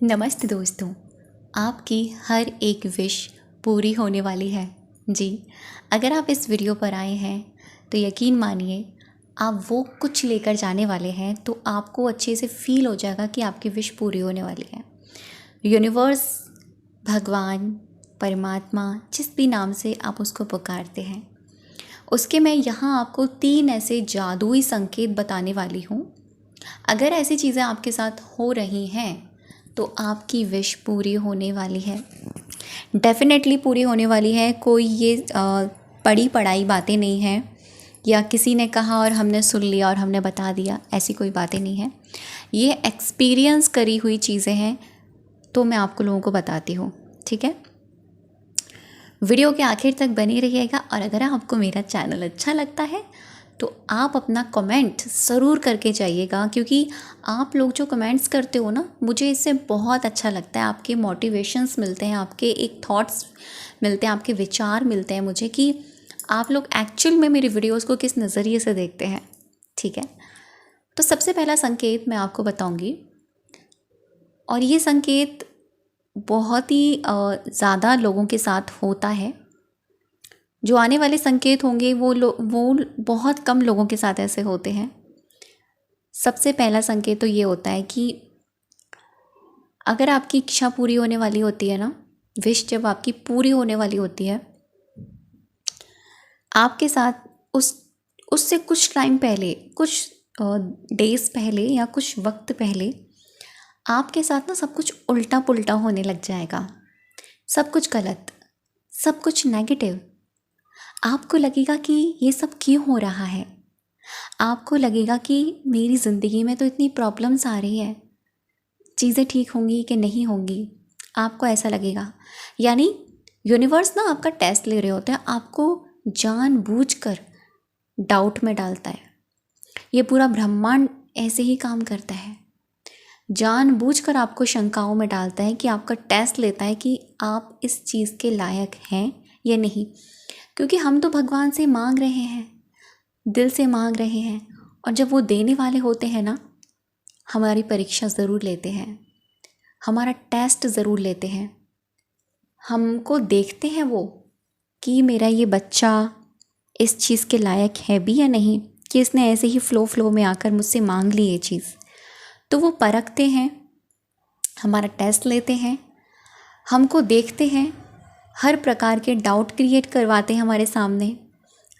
नमस्ते दोस्तों, आपकी हर एक विश पूरी होने वाली है। जी, अगर आप इस वीडियो पर आए हैं तो यकीन मानिए आप वो कुछ लेकर जाने वाले हैं तो आपको अच्छे से फील हो जाएगा कि आपकी विश पूरी होने वाली है। यूनिवर्स, भगवान, परमात्मा, जिस भी नाम से आप उसको पुकारते हैं, उसके मैं यहाँ आपको 3 ऐसे जादुई संकेत बताने वाली हूँ। अगर ऐसी चीज़ें आपके साथ हो रही हैं तो आपकी विश पूरी होने वाली है, डेफिनेटली पूरी होने वाली है। कोई ये पढ़ी पढ़ाई बातें नहीं हैं या किसी ने कहा और हमने सुन लिया और हमने बता दिया, ऐसी कोई बातें नहीं हैं। ये एक्सपीरियंस करी हुई चीज़ें हैं, तो मैं आपको लोगों को बताती हूँ। ठीक है, वीडियो के आखिर तक बने रहिएगा। और अगर आपको मेरा चैनल अच्छा लगता है तो आप अपना कमेंट ज़रूर करके जाइएगा, क्योंकि आप लोग जो कमेंट्स करते हो ना, मुझे इससे बहुत अच्छा लगता है। आपके मोटिवेशंस मिलते हैं, आपके एक थॉट्स मिलते हैं, आपके विचार मिलते हैं मुझे कि आप लोग एक्चुअल में मेरी वीडियोस को किस नज़रिए से देखते हैं। ठीक है, तो सबसे पहला संकेत मैं आपको बताऊंगी, और ये संकेत बहुत ही ज़्यादा लोगों के साथ होता है। जो आने वाले संकेत होंगे वो बहुत कम लोगों के साथ ऐसे होते हैं। सबसे पहला संकेत तो ये होता है कि अगर आपकी इच्छा पूरी होने वाली होती है ना, विश जब आपकी पूरी होने वाली होती है, आपके साथ उससे कुछ टाइम पहले, कुछ डेज पहले या कुछ वक्त पहले आपके साथ ना सब कुछ उल्टा पुल्टा होने लग जाएगा। सब कुछ गलत, सब कुछ नेगेटिव। आपको लगेगा कि ये सब क्यों हो रहा है। आपको लगेगा कि मेरी ज़िंदगी में तो इतनी प्रॉब्लम्स आ रही है, चीज़ें ठीक होंगी कि नहीं होंगी। आपको ऐसा लगेगा, यानी यूनिवर्स ना आपका टेस्ट ले रहे होते हैं, आपको जानबूझकर डाउट में डालता है। ये पूरा ब्रह्मांड ऐसे ही काम करता है, जानबूझकर आपको शंकाओं में डालता है कि आपका टेस्ट लेता है कि आप इस चीज़ के लायक हैं या नहीं। क्योंकि हम तो भगवान से मांग रहे हैं, दिल से मांग रहे हैं, और जब वो देने वाले होते हैं ना, हमारी परीक्षा ज़रूर लेते हैं, हमारा टेस्ट ज़रूर लेते हैं। हमको देखते हैं वो कि मेरा ये बच्चा इस चीज़ के लायक है भी या नहीं, कि इसने ऐसे ही फ़्लो में आकर मुझसे मांग ली ये चीज़। तो वो परखते हैं, हमारा टेस्ट लेते हैं, हमको देखते हैं, हर प्रकार के डाउट क्रिएट करवाते हैं हमारे सामने,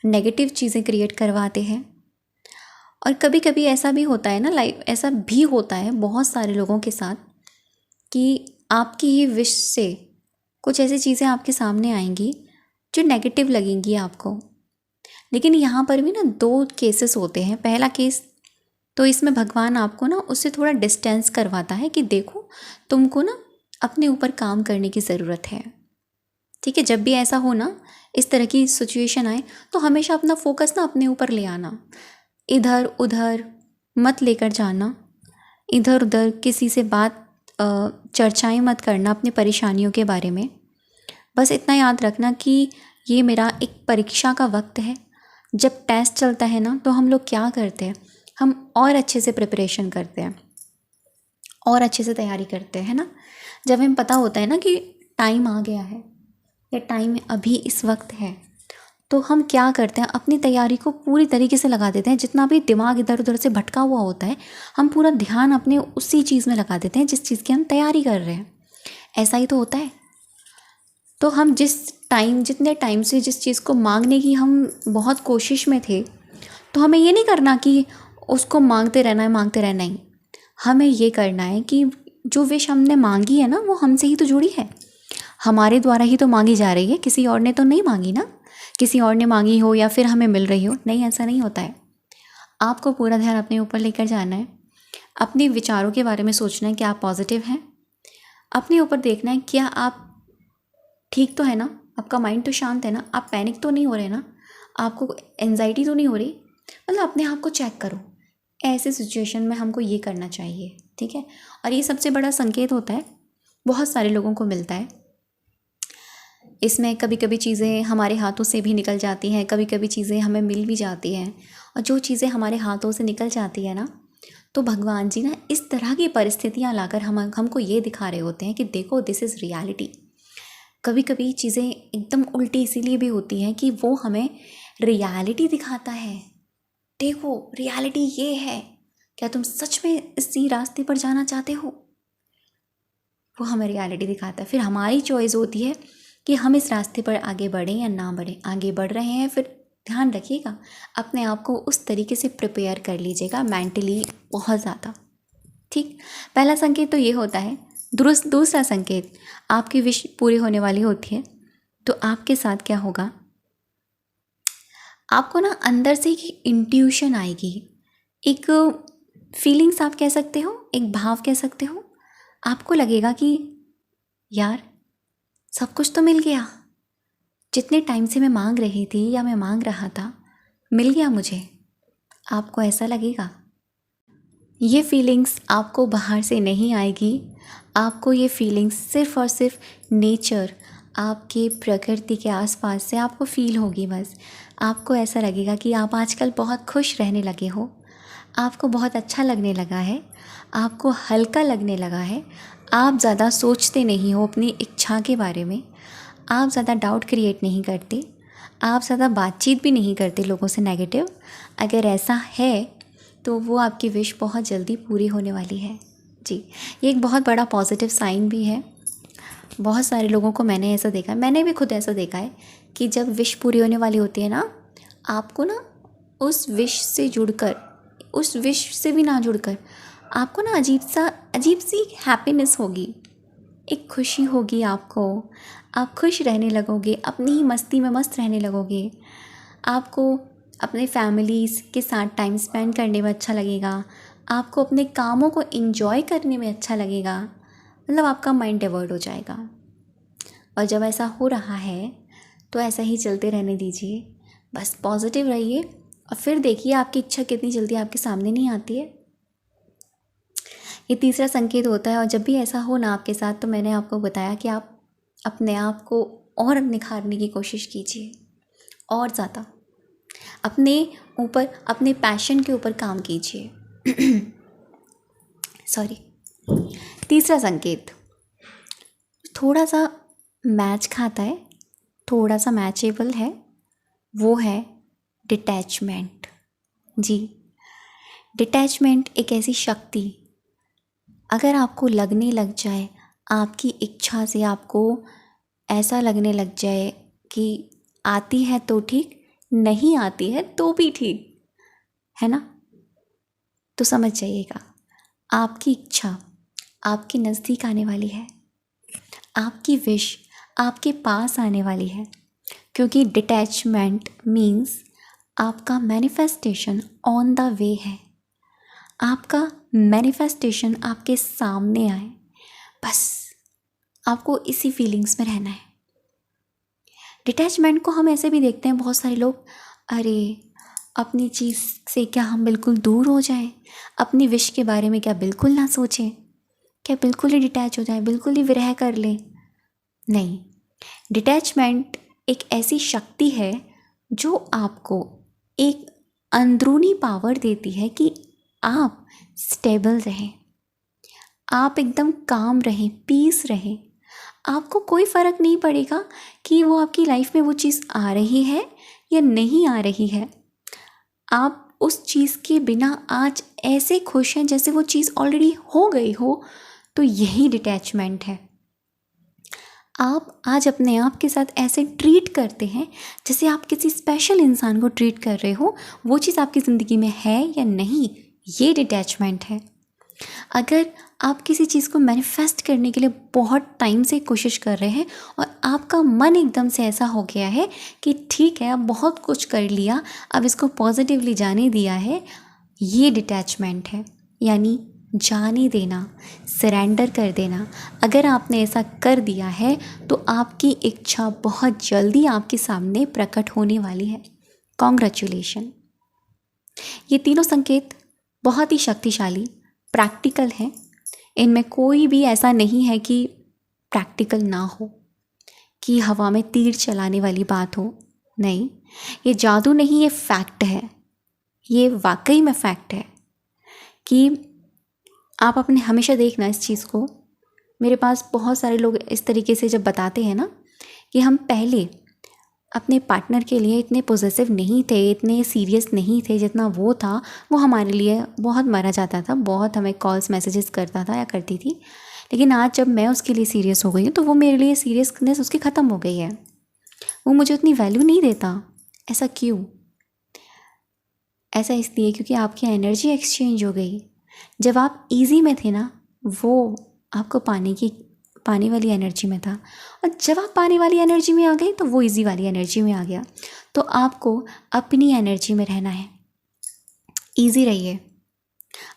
नेगेटिव चीज़ें क्रिएट करवाते हैं। और कभी कभी ऐसा भी होता है ना, ऐसा भी होता है बहुत सारे लोगों के साथ कि आपकी ये विश से कुछ ऐसी चीज़ें आपके सामने आएंगी जो नेगेटिव लगेंगी आपको। लेकिन यहाँ पर भी ना 2 केसेस होते हैं। पहला केस तो इसमें भगवान आपको ना उससे थोड़ा डिस्टेंस करवाता है कि देखो, तुमको ना अपने ऊपर काम करने की ज़रूरत है। ठीक है, जब भी ऐसा हो ना, इस तरह की सिचुएशन आए, तो हमेशा अपना फोकस ना अपने ऊपर ले आना, इधर उधर मत लेकर जाना, इधर उधर किसी से बात चर्चाएं मत करना अपनी परेशानियों के बारे में। बस इतना याद रखना कि ये मेरा एक परीक्षा का वक्त है। जब टेस्ट चलता है ना, तो हम लोग क्या करते हैं, हम और अच्छे से प्रिपरेशन करते हैं और अच्छे से तैयारी करते हैं ना। जब हमें पता होता है ना कि टाइम आ गया है या टाइम अभी इस वक्त है, तो हम क्या करते हैं, अपनी तैयारी को पूरी तरीके से लगा देते हैं। जितना भी दिमाग इधर उधर से भटका हुआ होता है, हम पूरा ध्यान अपने उसी चीज़ में लगा देते हैं जिस चीज़ की हम तैयारी कर रहे हैं। ऐसा ही तो होता है। तो हम जितने टाइम से जिस चीज़ को मांगने की हम बहुत कोशिश में थे, तो हमें ये नहीं करना कि उसको मांगते रहना है। हमें ये करना है कि जो विश हमने मांगी है ना, वो हमसे ही तो जुड़ी है, हमारे द्वारा ही तो मांगी जा रही है। किसी और ने तो नहीं मांगी ना, किसी और ने मांगी हो या फिर हमें मिल रही हो, नहीं, ऐसा नहीं होता है। आपको पूरा ध्यान अपने ऊपर लेकर जाना है, अपने विचारों के बारे में सोचना है कि आप पॉजिटिव हैं, अपने ऊपर देखना है क्या आप ठीक तो है ना, आपका माइंड तो शांत है ना, आप पैनिक तो नहीं हो रहे ना, आपको एंजाइटी तो नहीं हो रही। मतलब अपने आप को चेक करो। ऐसे सिचुएशन में हमको ये करना चाहिए। ठीक है, और ये सबसे बड़ा संकेत होता है, बहुत सारे लोगों को मिलता है। इसमें कभी कभी चीज़ें हमारे हाथों से भी निकल जाती हैं, कभी कभी चीज़ें हमें मिल भी जाती हैं। और जो चीज़ें हमारे हाथों से निकल जाती है ना, तो भगवान जी ना इस तरह की परिस्थितियाँ लाकर हमको ये दिखा रहे होते हैं कि देखो दिस इज़ रियलिटी। कभी कभी चीज़ें एकदम उल्टी इसीलिए भी होती हैं कि वो हमें रियलिटी दिखाता है। देखो रियलिटी ये है, क्या तुम सच में इसी रास्ते पर जाना चाहते हो? वो हमें रियलिटी दिखाता है। फिर हमारी चॉइस होती है कि हम इस रास्ते पर आगे बढ़ें या ना बढ़ें। आगे बढ़ रहे हैं फिर ध्यान रखिएगा, अपने आप को उस तरीके से प्रिपेयर कर लीजिएगा मेंटली बहुत ज़्यादा। ठीक, पहला संकेत तो ये होता है। दूसरा संकेत, आपकी विश पूरी होने वाली होती है तो आपके साथ क्या होगा, आपको ना अंदर से एक इंट्यूशन आएगी, एक फीलिंग्स आप कह सकते हो, एक भाव कह सकते हो। आपको लगेगा कि यार सब कुछ तो मिल गया, जितने टाइम से मैं मांग रही थी या मैं मांग रहा था मिल गया मुझे। आपको ऐसा लगेगा। ये फीलिंग्स आपको बाहर से नहीं आएगी, आपको ये फीलिंग्स सिर्फ़ और सिर्फ नेचर, आपके प्रकृति के आसपास से आपको फील होगी। बस आपको ऐसा लगेगा कि आप आजकल बहुत खुश रहने लगे हो, आपको बहुत अच्छा लगने लगा है, आपको हल्का लगने लगा है। आप ज़्यादा सोचते नहीं हो अपनी इच्छा के बारे में, आप ज़्यादा डाउट क्रिएट नहीं करते, आप ज़्यादा बातचीत भी नहीं करते लोगों से नेगेटिव। अगर ऐसा है तो वो आपकी विश बहुत जल्दी पूरी होने वाली है। जी, ये एक बहुत बड़ा पॉजिटिव साइन भी है। बहुत सारे लोगों को मैंने ऐसा देखा है, मैंने भी खुद ऐसा देखा है कि जब विश पूरी होने वाली होती है ना, आपको ना उस विश से जुड़कर, उस विश से भी ना जुड़कर, आपको ना अजीब सी हैप्पीनेस होगी, एक खुशी होगी आपको। आप खुश रहने लगोगे, अपनी ही मस्ती में मस्त रहने लगोगे। आपको अपने फैमिलीज़ के साथ टाइम स्पेंड करने में अच्छा लगेगा, आपको अपने कामों को एंजॉय करने में अच्छा लगेगा। मतलब आपका माइंड डाइवर्ट हो जाएगा। और जब ऐसा हो रहा है तो ऐसा ही चलते रहने दीजिए, बस पॉजिटिव रहिए और फिर देखिए आपकी इच्छा कितनी जल्दी आपके सामने नहीं आती है। ये तीसरा संकेत होता है। और जब भी ऐसा हो ना आपके साथ, तो मैंने आपको बताया कि आप अपने आप को और निखारने की कोशिश कीजिए, और ज़्यादा अपने ऊपर, अपने पैशन के ऊपर काम कीजिए। सॉरी। तीसरा संकेत थोड़ा सा मैच खाता है, थोड़ा सा मैचेबल है, वो है डिटैचमेंट। जी, डिटैचमेंट एक ऐसी शक्ति, अगर आपको लगने लग जाए, आपकी इच्छा से आपको ऐसा लगने लग जाए कि आती है तो ठीक, नहीं आती है तो भी ठीक है ना, तो समझ जाइएगा आपकी इच्छा आपके नज़दीक आने वाली है, आपकी विश आपके पास आने वाली है। क्योंकि डिटैचमेंट मीन्स आपका मैनिफेस्टेशन ऑन द वे है, आपका मैनिफेस्टेशन आपके सामने आए। बस आपको इसी फीलिंग्स में रहना है। डिटैचमेंट को हम ऐसे भी देखते हैं, बहुत सारे लोग, अरे अपनी चीज़ से क्या हम बिल्कुल दूर हो जाएं, अपनी विश के बारे में क्या बिल्कुल ना सोचें, क्या बिल्कुल ही डिटैच हो जाएं, बिल्कुल ही विरह कर लें। नहीं, डिटैचमेंट एक ऐसी शक्ति है जो आपको एक अंदरूनी पावर देती है कि आप स्टेबल रहें, आप एकदम काम रहें, पीस रहें। आपको कोई फ़र्क नहीं पड़ेगा कि वो आपकी लाइफ में वो चीज़ आ रही है या नहीं आ रही है। आप उस चीज़ के बिना आज ऐसे खुश हैं जैसे वो चीज़ ऑलरेडी हो गई हो। तो यही डिटैचमेंट है। आप आज अपने आप के साथ ऐसे ट्रीट करते हैं जैसे आप किसी स्पेशल इंसान को ट्रीट कर रहे हो। वो चीज़ आपकी ज़िंदगी में है या नहीं, ये डिटैचमेंट है। अगर आप किसी चीज़ को मैनिफेस्ट करने के लिए बहुत टाइम से कोशिश कर रहे हैं और आपका मन एकदम से ऐसा हो गया है कि ठीक है, अब बहुत कुछ कर लिया, अब इसको पॉजिटिवली जाने दिया है, ये डिटैचमेंट है। यानी जाने देना, सरेंडर कर देना। अगर आपने ऐसा कर दिया है तो आपकी इच्छा बहुत जल्दी आपके सामने प्रकट होने वाली है। कॉन्ग्रेचुलेशन। ये तीनों संकेत बहुत ही शक्तिशाली, प्रैक्टिकल हैं। इनमें कोई भी ऐसा नहीं है कि प्रैक्टिकल ना हो, कि हवा में तीर चलाने वाली बात हो। नहीं, ये जादू नहीं, ये फैक्ट है, ये वाकई में फैक्ट है। कि आप अपने हमेशा देखना इस चीज़ को, मेरे पास बहुत सारे लोग इस तरीके से जब बताते हैं ना कि हम पहले अपने पार्टनर के लिए इतने पॉजिटिव नहीं थे, इतने सीरियस नहीं थे जितना वो था, वो हमारे लिए बहुत मरा जाता था, बहुत हमें कॉल्स मैसेजेस करता था या करती थी। लेकिन आज जब मैं उसके लिए सीरियस हो गई हूँ तो वो मेरे लिए सीरियसनेस उसकी ख़त्म हो गई है, वो मुझे उतनी वैल्यू नहीं देता। ऐसा क्यों? ऐसा इसलिए क्योंकि आपकी एनर्जी एक्सचेंज हो गई। जब आप इजी में थे ना, वो आपको पानी वाली एनर्जी में था, और जब आप पानी वाली एनर्जी में आ गए तो वो इजी वाली एनर्जी में आ गया। तो आपको अपनी एनर्जी में रहना है, इजी रहिए।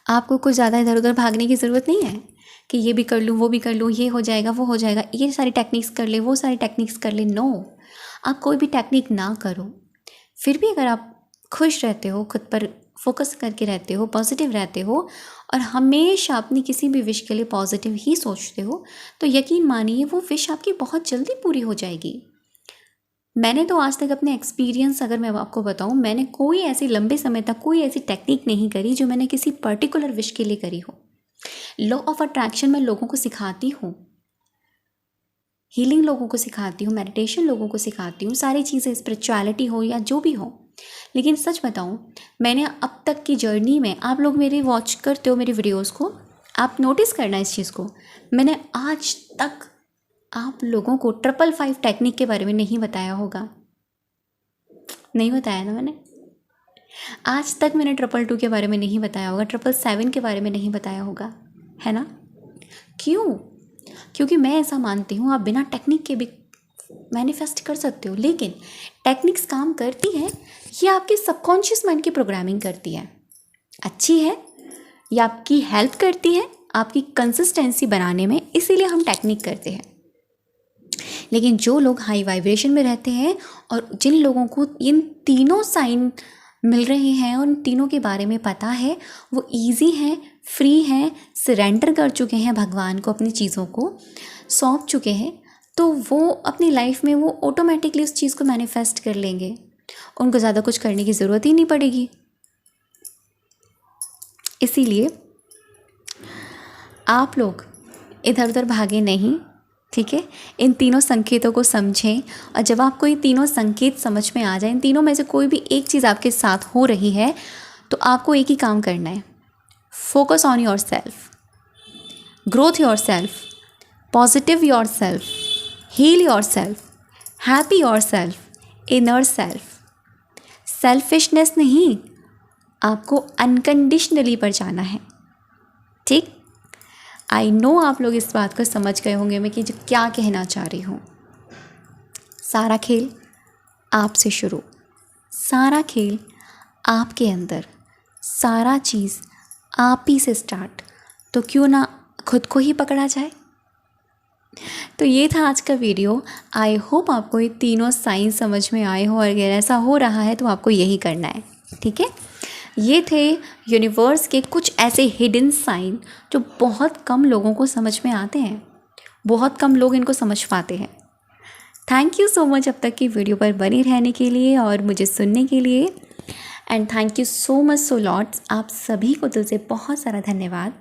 आपको कुछ ज़्यादा इधर उधर भागने की ज़रूरत नहीं है कि ये भी कर लूँ, वो भी कर लूँ, ये हो जाएगा, वो हो जाएगा, ये सारी टेक्निक्स कर ले, वो सारी टेक्निक्स कर ले। नो, आप कोई भी टेक्निक ना करो, फिर भी अगर आप खुश रहते हो, खुद पर फोकस करके रहते हो, पॉजिटिव रहते हो और हमेशा अपनी किसी भी विश के लिए पॉजिटिव ही सोचते हो, तो यकीन मानिए वो विश आपकी बहुत जल्दी पूरी हो जाएगी। मैंने तो आज तक अपने एक्सपीरियंस अगर मैं आपको बताऊं, मैंने कोई ऐसी लंबे समय तक कोई ऐसी टेक्निक नहीं करी जो मैंने किसी पर्टिकुलर विश के लिए करी हो। लॉ ऑफ अट्रैक्शन मैं लोगों को सिखाती हूँ, हीलिंग लोगों को सिखाती हूँ, मेडिटेशन लोगों को सिखाती हूँ, सारी चीज़ें, स्पिरिचुअलिटी हो या जो भी हो। लेकिन सच बताऊँ, मैंने अब तक की जर्नी में, आप लोग मेरे वॉच करते हो मेरी वीडियोस को, आप नोटिस करना इस चीज़ को, मैंने आज तक आप लोगों को 555 टेक्निक के बारे में नहीं बताया होगा। नहीं बताया ना मैंने? आज तक मैंने 222 के बारे में नहीं बताया होगा, 777 के बारे में नहीं बताया होगा, है ना? क्यों? क्योंकि मैं ऐसा मानती हूँ, आप बिना टेक्निक के भी मैनिफेस्ट कर सकते हो, लेकिन टेक्निक्स काम करती हैं, ये आपके सबकॉन्शियस माइंड की प्रोग्रामिंग करती है। अच्छी है, ये आपकी हेल्प करती है आपकी कंसिस्टेंसी बनाने में, इसीलिए हम टेक्निक करते हैं। लेकिन जो लोग हाई वाइब्रेशन में रहते हैं और जिन लोगों को इन तीनों साइन मिल रहे हैं, उन तीनों के बारे में पता है, वो इजी हैं, फ्री हैं, सरेंडर कर चुके हैं भगवान को, अपनी चीज़ों को सौंप चुके हैं, तो वो अपनी लाइफ में वो ऑटोमेटिकली उस चीज़ को मैनिफेस्ट कर लेंगे, उनको ज़्यादा कुछ करने की ज़रूरत ही नहीं पड़ेगी। इसीलिए आप लोग इधर उधर भागे नहीं, ठीक है? इन तीनों संकेतों को समझें, और जब आपको ये तीनों संकेत समझ में आ जाए, इन तीनों में से कोई भी एक चीज़ आपके साथ हो रही है, तो आपको एक ही काम करना है, focus on yourself, growth yourself, positive yourself, heal yourself, happy yourself, inner self. Selfishness नहीं, आपको अनकंडीशनली पर जाना है, ठीक? आई नो आप लोग इस बात को समझ गए होंगे मैं कि जो क्या कहना चाह रही हूँ। सारा खेल आपसे शुरू, सारा खेल आपके अंदर, सारा चीज़ आप ही से स्टार्ट, तो क्यों ना खुद को ही पकड़ा जाए। तो ये था आज का वीडियो। आई होप आपको ये तीनों साइन समझ में आए हो, और अगर ऐसा हो रहा है तो आपको यही करना है, ठीक है? ये थे यूनिवर्स के कुछ ऐसे हिडन साइन जो बहुत कम लोगों को समझ में आते हैं, बहुत कम लोग इनको समझ पाते हैं। थैंक यू सो मच अब तक की वीडियो पर बने रहने के लिए और मुझे सुनने के लिए, and thank you so much so lots. आप सभी को दिल से बहुत सारा धन्यवाद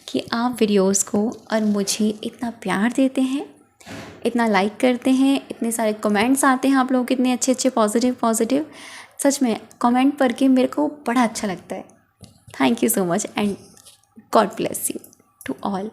कि आप वीडियोस को और मुझे इतना प्यार देते हैं, इतना लाइक करते हैं, इतने सारे कमेंट्स आते हैं आप लोगों के, इतने अच्छे अच्छे पॉजिटिव। सच में कमेंट पढ़ के मेरे को बड़ा अच्छा लगता है। Thank you so much and God bless you to all.